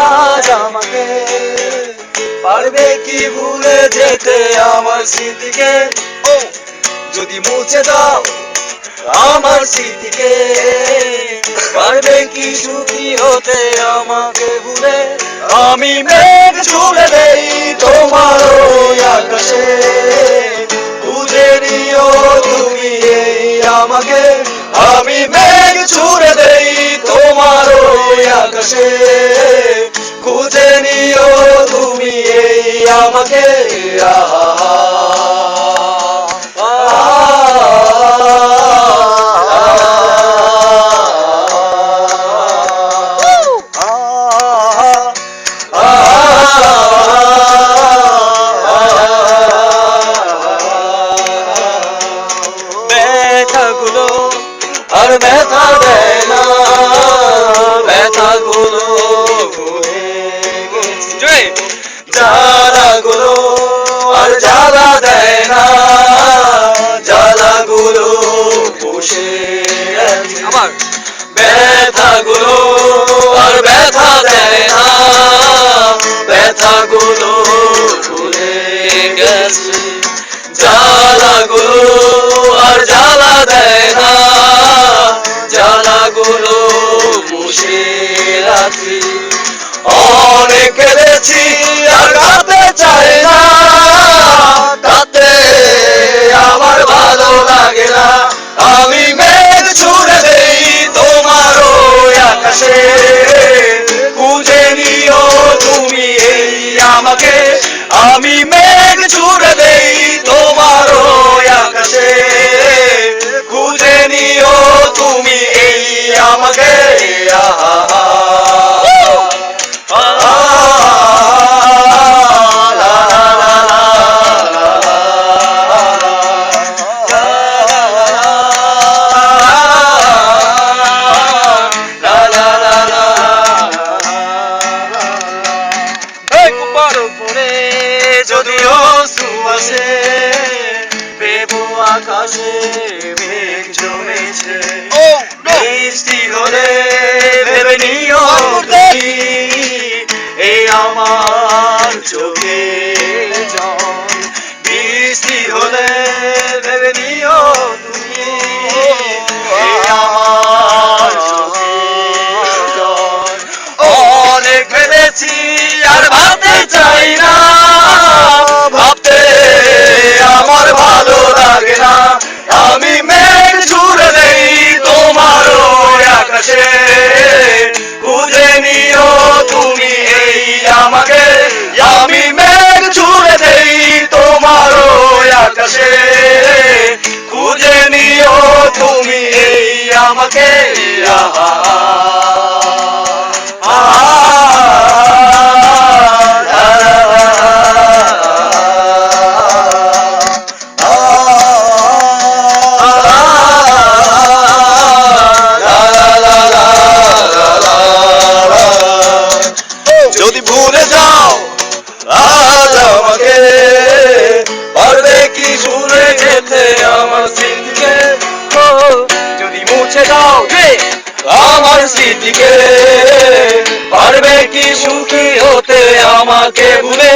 আজ আমাকে পারবে কি ভুলে যেতে আমার স্মৃতিকে যদি মুছে দাও আমার স্মৃতিকে পারবে কি সুখী হতে আমাকে ভুলে আমি মেঘ ছুড়ে দেই তোমার ওই আকাশে খুঁজে নিও তুমি এই আমাকে আমি মেঘ ছুড়ে দেই তোমার ওই আকাশে খুঁজে নিও তুমি এই আমাকে ব্যথাগুলো আর ব্যথা দেয় না ব্যথাগুলো ভুলে গেছি জ্বালাগুলো আর জ্বালা দেয় না জ্বালাগুলো বসে আছে আমার ব্যথাগুলো আর ব্যথা দেয় না ব্যথাগুলো ভুলে গেছে জ্বালাগুলো আর জ্বালা দেয় না জ্বালাগুলো মুছে রাখি অনেক কেঁদেছি আর কাঁদতে চাই না কাঁদতে আমার ভালো লাগে না আমি মেঘ ছুড়ে দেই তোমার ওই আকাশে খুঁজে নিও তুমি এই আমাকে আমি মেঘ ছুড়ে দেই তোমার ওই আকাশে খুঁজে নিও তুমি এই আমাকে যদিও সুবাসে বেবু আকাশে মেঘ জমেছে বৃষ্টি হলে ভেবে নিও এই আমার চোখে জল বৃষ্টি হলে ভেবে নিও তুমি এই আমার চোখে জল অনেক ভেবেছি আর ভাবতে চাই না ভাবতে আমার ভালো লাগে না আমি মেঘ ছুড়ে দেই তোমার ওই আকাশে খুঁজে নিও তুমি এই আমাকে আমি মেঘ ছুড়ে দেই তোমার ওই আকাশে খুঁজে নিও তুমি এই আমাকে যদি ভুলে যাও আজ আমাকে পারবে কি ভুলে যেতে আমার স্মৃতিকে যদি মুছে দাও আমার স্মৃতিকে পারবে কি সুখী হতে আমাকে ভুলে